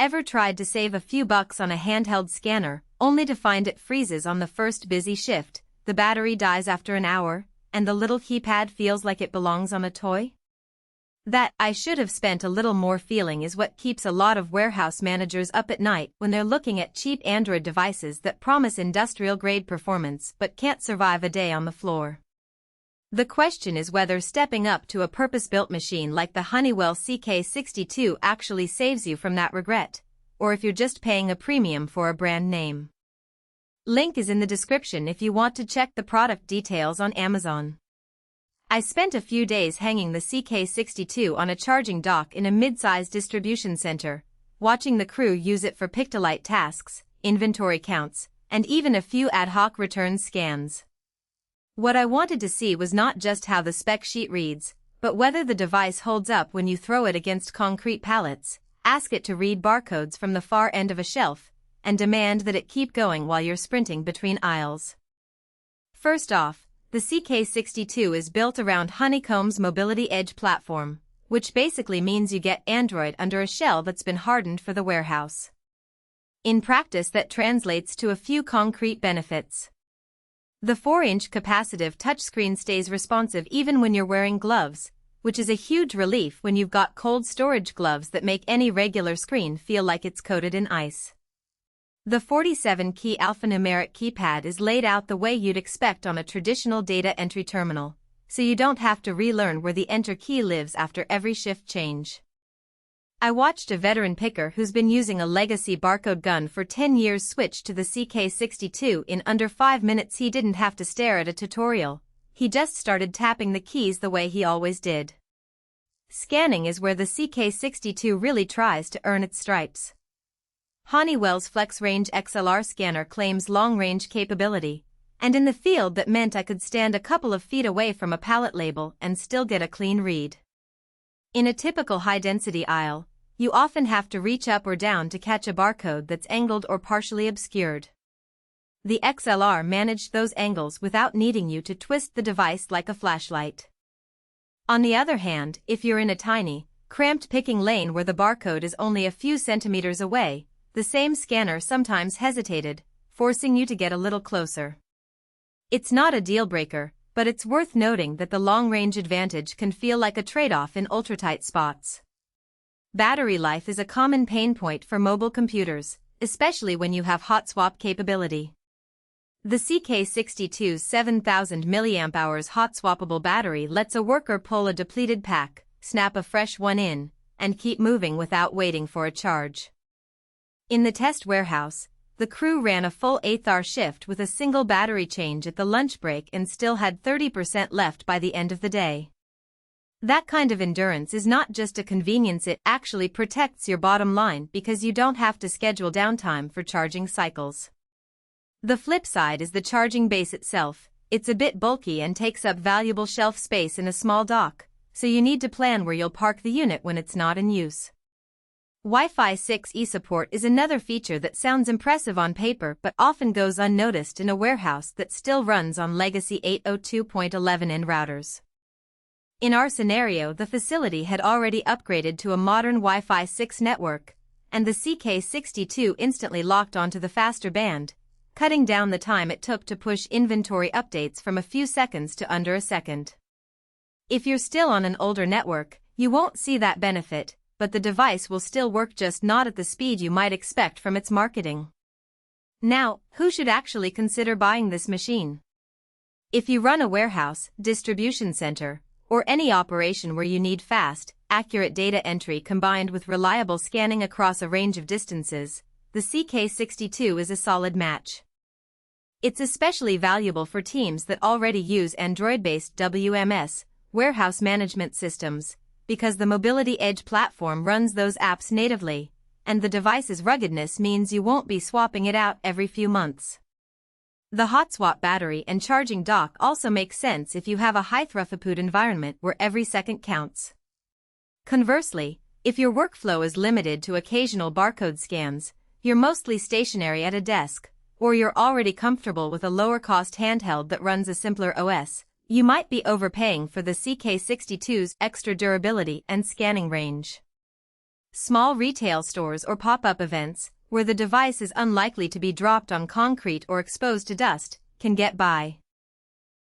Ever tried to save a few bucks on a handheld scanner, only to find it freezes on the first busy shift, the battery dies after an hour, and the little keypad feels like it belongs on a toy? That "I should have spent a little more" feeling is what keeps a lot of warehouse managers up at night when they're looking at cheap Android devices that promise industrial-grade performance but can't survive a day on the floor. The question is whether stepping up to a purpose-built machine like the Honeywell CK62 actually saves you from that regret, or if you're just paying a premium for a brand name. Link is in the description if you want to check the product details on Amazon. I spent a few days hanging the CK62 on a charging dock in a mid-sized distribution center, watching the crew use it for pick-to-light tasks, inventory counts, and even a few ad hoc return scans. What I wanted to see was not just how the spec sheet reads, but whether the device holds up when you throw it against concrete pallets, ask it to read barcodes from the far end of a shelf, and demand that it keep going while you're sprinting between aisles. First off, the CK62 is built around Honeycomb's Mobility Edge platform, which basically means you get Android under a shell that's been hardened for the warehouse. In practice, that translates to a few concrete benefits. The 4-inch capacitive touchscreen stays responsive even when you're wearing gloves, which is a huge relief when you've got cold storage gloves that make any regular screen feel like it's coated in ice. The 47-key alphanumeric keypad is laid out the way you'd expect on a traditional data entry terminal, so you don't have to relearn where the enter key lives after every shift change. I watched a veteran picker who's been using a legacy barcode gun for 10 years switch to the CK62 in under 5 minutes. He didn't have to stare at a tutorial, he just started tapping the keys the way he always did. Scanning is where the CK62 really tries to earn its stripes. Honeywell's FlexRange XLR scanner claims long-range capability, and in the field that meant I could stand a couple of feet away from a pallet label and still get a clean read. In a typical high-density aisle, you often have to reach up or down to catch a barcode that's angled or partially obscured. The XLR managed those angles without needing you to twist the device like a flashlight. On the other hand, if you're in a tiny, cramped picking lane where the barcode is only a few centimeters away, the same scanner sometimes hesitated, forcing you to get a little closer. It's not a deal-breaker, but it's worth noting that the long-range advantage can feel like a trade-off in ultra-tight spots. Battery life is a common pain point for mobile computers, especially when you have hot swap capability. The CK62's 7000 mAh hot swappable battery lets a worker pull a depleted pack, snap a fresh one in, and keep moving without waiting for a charge. In the test warehouse, the crew ran a full 8-hour shift with a single battery change at the lunch break and still had 30% left by the end of the day. That kind of endurance is not just a convenience, it actually protects your bottom line because you don't have to schedule downtime for charging cycles. The flip side is the charging base itself. It's a bit bulky and takes up valuable shelf space in a small dock, so you need to plan where you'll park the unit when it's not in use. Wi-Fi 6E support is another feature that sounds impressive on paper but often goes unnoticed in a warehouse that still runs on legacy 802.11n routers. In our scenario, the facility had already upgraded to a modern Wi-Fi 6 network, and the CK62 instantly locked onto the faster band, cutting down the time it took to push inventory updates from a few seconds to under a second. If you're still on an older network, you won't see that benefit, but the device will still work, just not at the speed you might expect from its marketing. Now, who should actually consider buying this machine? If you run a warehouse, distribution center, or any operation where you need fast, accurate data entry combined with reliable scanning across a range of distances, the CK62 is a solid match. It's especially valuable for teams that already use Android-based WMS, warehouse management systems, because the Mobility Edge platform runs those apps natively, and the device's ruggedness means you won't be swapping it out every few months. The hot swap battery and charging dock also make sense if you have a high-throughput environment where every second counts. Conversely, if your workflow is limited to occasional barcode scans, you're mostly stationary at a desk, or you're already comfortable with a lower-cost handheld that runs a simpler OS, you might be overpaying for the CK62's extra durability and scanning range. Small retail stores or pop-up events, where the device is unlikely to be dropped on concrete or exposed to dust, can get by.